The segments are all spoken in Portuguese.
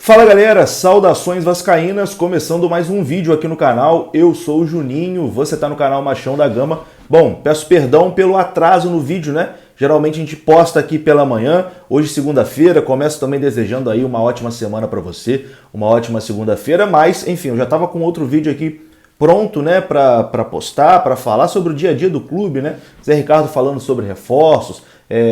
Fala galera, saudações vascaínas, começando mais um vídeo aqui no canal. Eu sou o Juninho, você tá no canal Machão da Gama. Bom, peço perdão pelo atraso no vídeo, né? Geralmente a gente posta aqui pela manhã, hoje segunda-feira, começo também desejando aí uma ótima semana para você, uma ótima segunda-feira, mas enfim, eu já tava com outro vídeo aqui pronto, né, para postar, para falar sobre o dia a dia do clube, né? Zé Ricardo falando sobre reforços,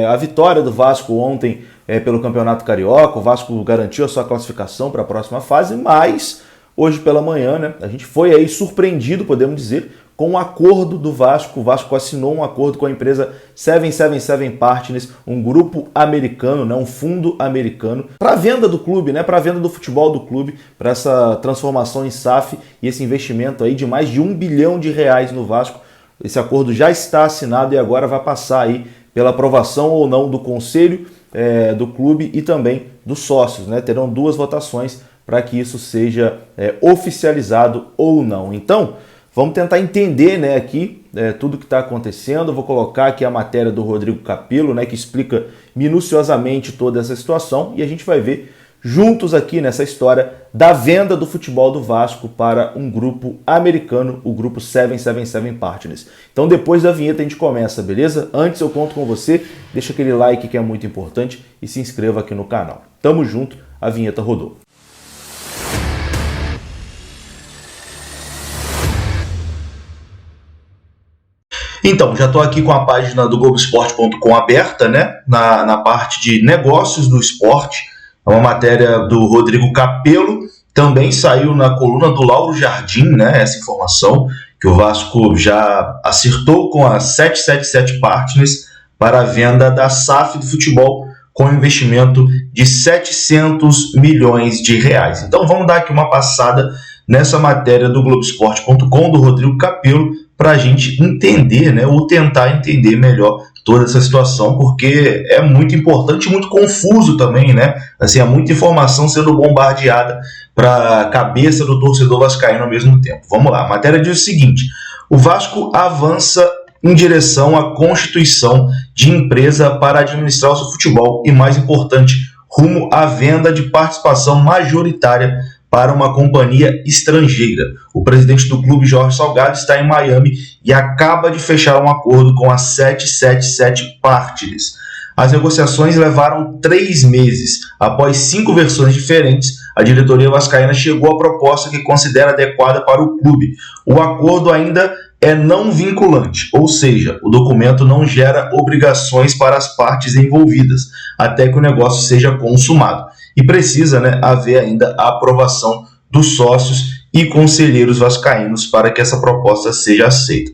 a vitória do Vasco ontem pelo Campeonato Carioca, o Vasco garantiu a sua classificação para a próxima fase, mas hoje pela manhã, né, a gente foi aí surpreendido, podemos dizer, com o acordo do Vasco. O Vasco assinou um acordo com a empresa 777 Partners, um grupo americano, né, um fundo americano, para a venda do clube, né, para a venda do futebol do clube, para essa transformação em SAF e esse investimento aí de mais de R$1 bilhão no Vasco. Esse acordo já está assinado e agora vai passar aí pela aprovação ou não do conselho do clube e também dos sócios, né? Terão duas votações para que isso seja oficializado ou não. Então, vamos tentar entender, né, aqui tudo que está acontecendo. Eu vou colocar aqui a matéria do Rodrigo Capello, né, que explica minuciosamente toda essa situação e a gente vai ver juntos aqui nessa história da venda do futebol do Vasco para um grupo americano, o grupo 777 Partners. Então depois da vinheta a gente começa, beleza? Antes eu conto com você, deixa aquele like que é muito importante e se inscreva aqui no canal. Tamo junto, a vinheta rodou. Então, já estou aqui com a página do Globoesporte.com aberta, né? Na parte de negócios do esporte. É uma matéria do Rodrigo Capello, também saiu na coluna do Lauro Jardim, né, essa informação, que o Vasco já acertou com a 777 Partners para a venda da SAF do futebol com investimento de R$700 milhões. Então vamos dar aqui uma passada nessa matéria do Globoesporte.com, do Rodrigo Capello, para a gente entender, né, ou tentar entender melhor toda essa situação, porque é muito importante e muito confuso também, né? Assim, há muita informação sendo bombardeada para a cabeça do torcedor vascaíno ao mesmo tempo. Vamos lá, a matéria diz o seguinte: o Vasco avança em direção à constituição de empresa para administrar o seu futebol e, mais importante, rumo à venda de participação majoritária para uma companhia estrangeira. O presidente do clube, Jorge Salgado, está em Miami e acaba de fechar um acordo com a 777 Partners. As negociações levaram 3 meses. Após 5 versões diferentes, a diretoria vascaína chegou à proposta que considera adequada para o clube. O acordo ainda é não vinculante, ou seja, o documento não gera obrigações para as partes envolvidas, até que o negócio seja consumado. E precisa, né, haver ainda a aprovação dos sócios e conselheiros vascaínos para que essa proposta seja aceita.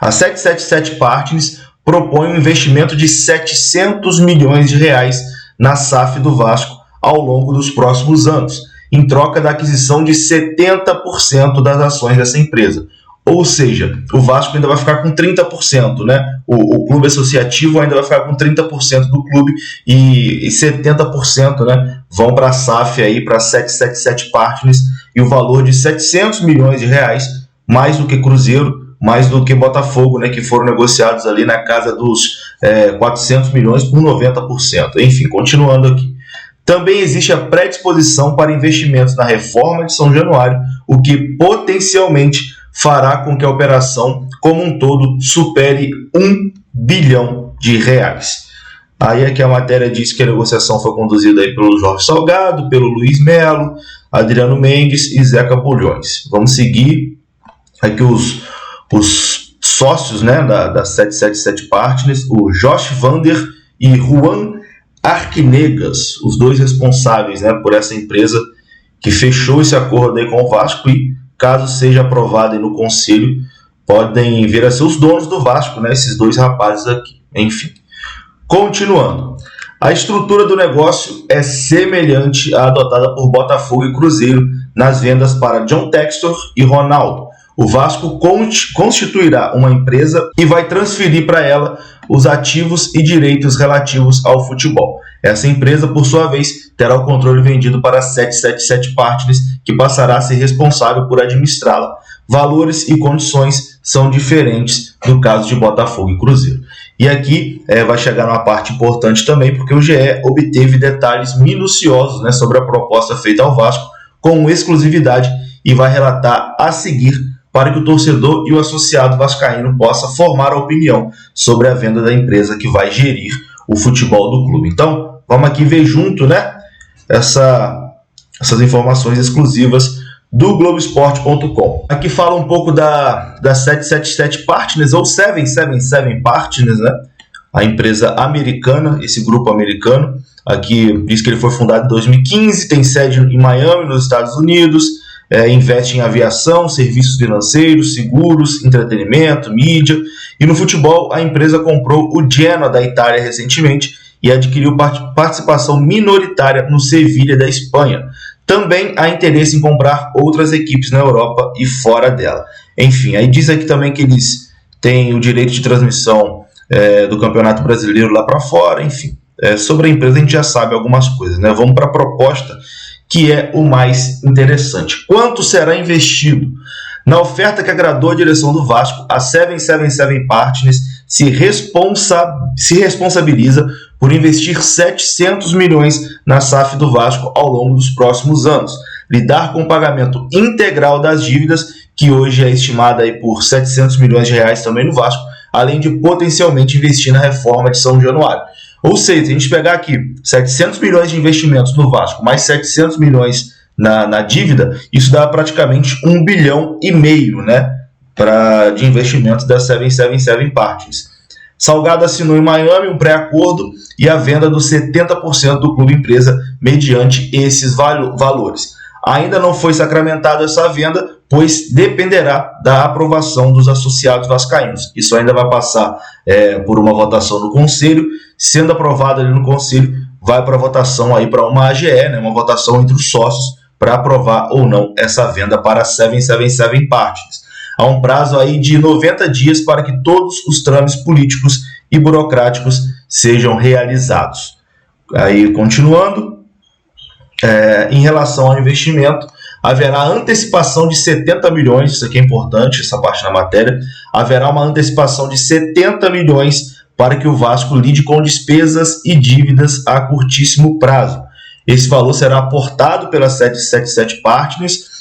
A 777 Partners propõe um investimento de R$700 milhões na SAF do Vasco ao longo dos próximos anos, em troca da aquisição de 70% das ações dessa empresa. Ou seja, o Vasco ainda vai ficar com 30%, né? O clube associativo ainda vai ficar com 30% do clube e 70%, né, vão para a SAF, aí, para 777 Partners, e o valor de R$700 milhões, mais do que Cruzeiro, mais do que Botafogo, né, que foram negociados ali na casa dos 400 milhões por 90%. Enfim, continuando aqui. Também existe a predisposição para investimentos na reforma de São Januário, o que potencialmente fará com que a operação como um todo supere R$1 bilhão. Aí aqui a matéria diz que a negociação foi conduzida aí pelo Jorge Salgado, pelo Luiz Melo, Adriano Mendes e Zeca Bulhões. Vamos seguir aqui os sócios, né, da 777 Partners, o Josh Vander e Juan Arquinegas, os dois responsáveis, né, por essa empresa que fechou esse acordo aí com o Vasco e, caso seja aprovado aí no conselho, podem vir a ser os donos do Vasco, né? Esses dois rapazes aqui. Enfim, continuando. A estrutura do negócio é semelhante à adotada por Botafogo e Cruzeiro nas vendas para John Textor e Ronaldo. O Vasco constituirá uma empresa e vai transferir para ela os ativos e direitos relativos ao futebol. Essa empresa, por sua vez, terá o controle vendido para a 777 Partners, que passará a ser responsável por administrá-la. Valores e condições são diferentes no caso de Botafogo e Cruzeiro. E aqui vai chegar numa parte importante também, porque o GE obteve detalhes minuciosos, né, sobre a proposta feita ao Vasco com exclusividade e vai relatar a seguir para que o torcedor e o associado vascaíno possa formar a opinião sobre a venda da empresa que vai gerir o futebol do clube. Então, vamos aqui ver junto, né, essas informações exclusivas do Globoesporte.com. Aqui fala um pouco da 777 Partners, ou 777 Partners, né? A empresa americana, esse grupo americano. Aqui diz que ele foi fundado em 2015, tem sede em Miami, nos Estados Unidos, investe em aviação, serviços financeiros, seguros, entretenimento, mídia. E no futebol, a empresa comprou o Genoa da Itália recentemente e adquiriu participação minoritária no Sevilha da Espanha. Também há interesse em comprar outras equipes na Europa e fora dela. Enfim, aí diz aqui também que eles têm o direito de transmissão do Campeonato Brasileiro lá para fora. Enfim, sobre a empresa a gente já sabe algumas coisas, né? Vamos para a proposta, que é o mais interessante. Quanto será investido? Na oferta que agradou a direção do Vasco, a 777 Partners se responsabiliza por investir 700 milhões na SAF do Vasco ao longo dos próximos anos, lidar com o pagamento integral das dívidas, que hoje é estimada aí por 700 milhões de reais também no Vasco, além de potencialmente investir na reforma de São Januário. Ou seja, se a gente pegar aqui 700 milhões de investimentos no Vasco, mais 700 milhões na dívida, isso dá praticamente 1,5 bilhão, né, de investimentos da 777 Partners. Salgado assinou em Miami um pré-acordo e a venda dos 70% do clube empresa mediante esses valores. Ainda não foi sacramentada essa venda, pois dependerá da aprovação dos associados vascaínos. Isso ainda vai passar por uma votação no Conselho. Sendo aprovado ali no Conselho, vai para votação aí para uma AGE, né, uma votação entre os sócios, para aprovar ou não essa venda para a 777 Partners. Há um prazo aí de 90 dias para que todos os trâmites políticos e burocráticos sejam realizados. Aí, continuando, em relação ao investimento, haverá antecipação de 70 milhões, isso aqui é importante, essa parte da matéria, haverá uma antecipação de 70 milhões para que o Vasco lide com despesas e dívidas a curtíssimo prazo. Esse valor será aportado pela 777 Partners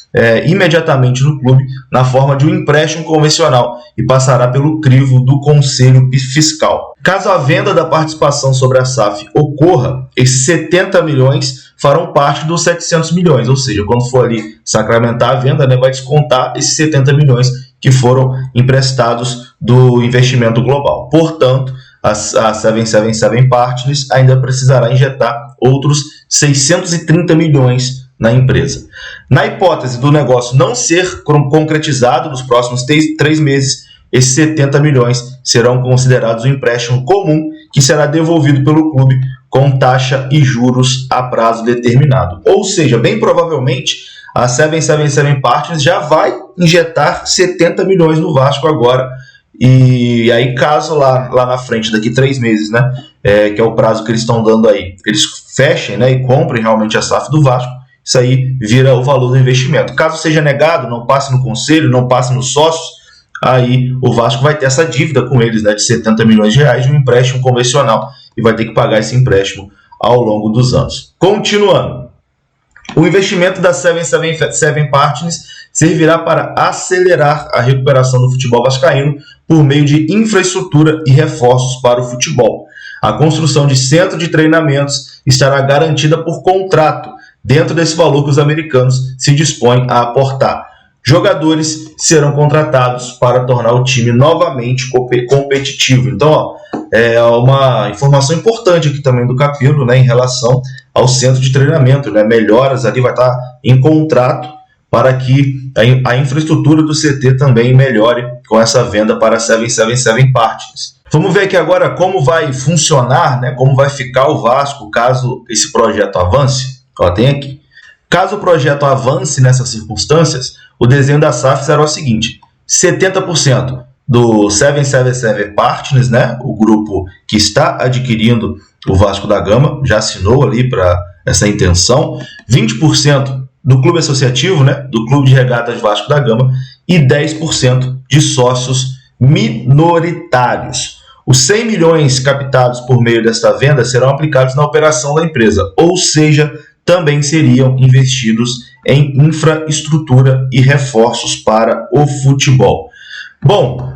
imediatamente no clube, na forma de um empréstimo convencional, e passará pelo crivo do Conselho Fiscal. Caso a venda da participação sobre a SAF ocorra, esses 70 milhões farão parte dos 700 milhões, ou seja, quando for ali sacramentar a venda, né, vai descontar esses 70 milhões que foram emprestados do investimento global. Portanto, a 777 Partners ainda precisará injetar outros 630 milhões na empresa. Na hipótese do negócio não ser concretizado nos próximos 3 meses, esses 70 milhões serão considerados um empréstimo comum que será devolvido pelo clube com taxa e juros a prazo determinado. Ou seja, bem provavelmente a 777 Partners já vai injetar 70 milhões no Vasco agora. E aí, caso lá na frente, daqui 3 meses, né, que é o prazo que eles estão dando aí, eles fechem, né, e comprem realmente a SAF do Vasco, isso aí vira o valor do investimento. Caso seja negado, não passe no conselho, não passe nos sócios, aí o Vasco vai ter essa dívida com eles, né, de 70 milhões de reais de um empréstimo convencional, e vai ter que pagar esse empréstimo ao longo dos anos. Continuando, o investimento da 777 Partners servirá para acelerar a recuperação do futebol vascaíno por meio de infraestrutura e reforços para o futebol. A construção de centro de treinamentos estará garantida por contrato, dentro desse valor que os americanos se dispõem a aportar. Jogadores serão contratados para tornar o time novamente competitivo. Então, é uma informação importante aqui também do Capello, né, em relação ao centro de treinamento, né, melhoras ali, vai estar em contrato para que a infraestrutura do CT também melhore com essa venda para a 777 Partners. Vamos ver aqui agora como vai funcionar, né, como vai ficar o Vasco caso esse projeto avance. Ó, tem aqui. Caso o projeto avance nessas circunstâncias, o desenho da SAF será o seguinte: 70% do 777 Partners, né, o grupo que está adquirindo o Vasco da Gama, já assinou ali para essa intenção, 20% do clube associativo, né, do Clube de Regatas Vasco da Gama, e 10% de sócios minoritários. Os 100 milhões captados por meio desta venda serão aplicados na operação da empresa, ou seja, também seriam investidos em infraestrutura e reforços para o futebol. Bom,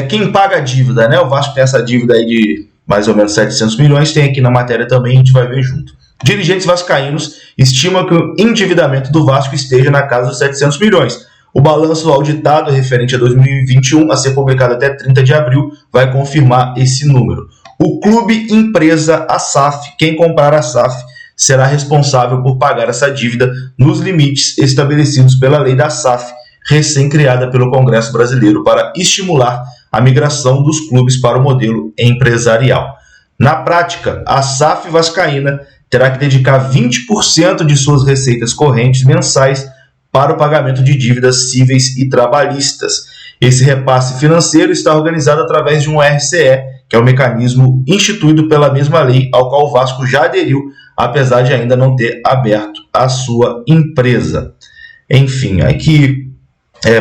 quem paga a dívida, né? O Vasco tem essa dívida aí de mais ou menos 700 milhões, tem aqui na matéria também, a gente vai ver junto. Dirigentes vascaínos estimam que o endividamento do Vasco esteja na casa dos 700 milhões. O balanço auditado referente a 2021, a ser publicado até 30 de abril, vai confirmar esse número. O clube empresa, a SAF, quem comprar a SAF, será responsável por pagar essa dívida nos limites estabelecidos pela lei da SAF, recém-criada pelo Congresso Brasileiro para estimular a migração dos clubes para o modelo empresarial. Na prática, a SAF vascaína terá que dedicar 20% de suas receitas correntes mensais para o pagamento de dívidas cíveis e trabalhistas. Esse repasse financeiro está organizado através de um RCE, que é o mecanismo instituído pela mesma lei ao qual o Vasco já aderiu, apesar de ainda não ter aberto a sua empresa. Enfim, aqui,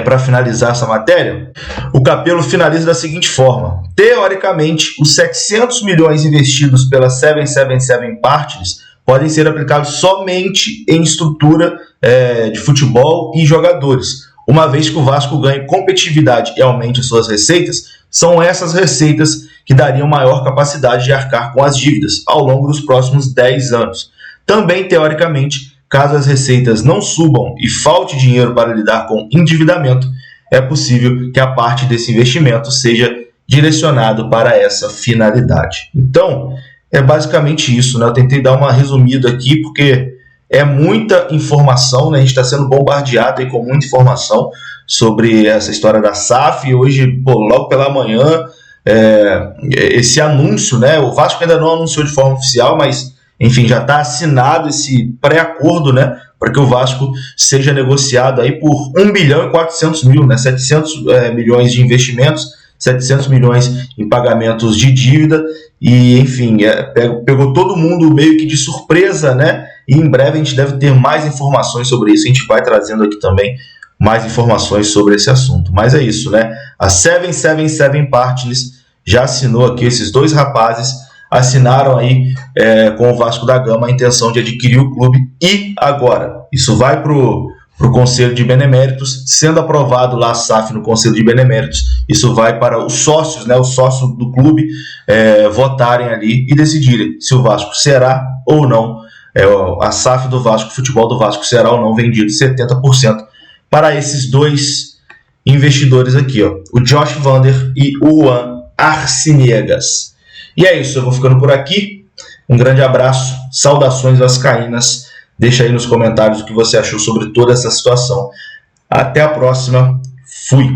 para finalizar essa matéria, o Capello finaliza da seguinte forma: teoricamente, os 700 milhões investidos pela 777 Partners podem ser aplicados somente em estrutura de futebol e jogadores. Uma vez que o Vasco ganhe competitividade e aumente suas receitas, são essas receitas que dariam maior capacidade de arcar com as dívidas ao longo dos próximos 10 anos. Também, teoricamente, caso as receitas não subam e falte dinheiro para lidar com endividamento, é possível que a parte desse investimento seja direcionado para essa finalidade. Então, é basicamente isso, né? Eu tentei dar uma resumida aqui, porque é muita informação, né? A gente está sendo bombardeado aí com muita informação sobre essa história da SAF. E hoje, logo pela manhã, esse anúncio, né? O Vasco ainda não anunciou de forma oficial, mas, enfim, já está assinado esse pré-acordo, né? Para que o Vasco seja negociado aí por 1 bilhão e 400 mil, né? 700 milhões de investimentos, 700 milhões em pagamentos de dívida. E, enfim, pegou todo mundo meio que de surpresa, né? E em breve a gente deve ter mais informações sobre isso. A gente vai trazendo aqui também mais informações sobre esse assunto. Mas é isso, né? A 777 Partners já assinou aqui, esses dois rapazes assinaram aí com o Vasco da Gama a intenção de adquirir o clube. E agora, isso vai para o Conselho de Beneméritos, sendo aprovado lá a SAF no Conselho de Beneméritos, isso vai para os sócios, né, os sócios do clube votarem ali e decidirem se o Vasco será ou não, a SAF do Vasco, o futebol do Vasco será ou não vendido 70% para esses dois investidores aqui, ó, o Josh Vander e o Juan Arciniegas. E é isso, eu vou ficando por aqui, um grande abraço, saudações vascaínas. Deixa aí nos comentários o que você achou sobre toda essa situação. Até a próxima. Fui!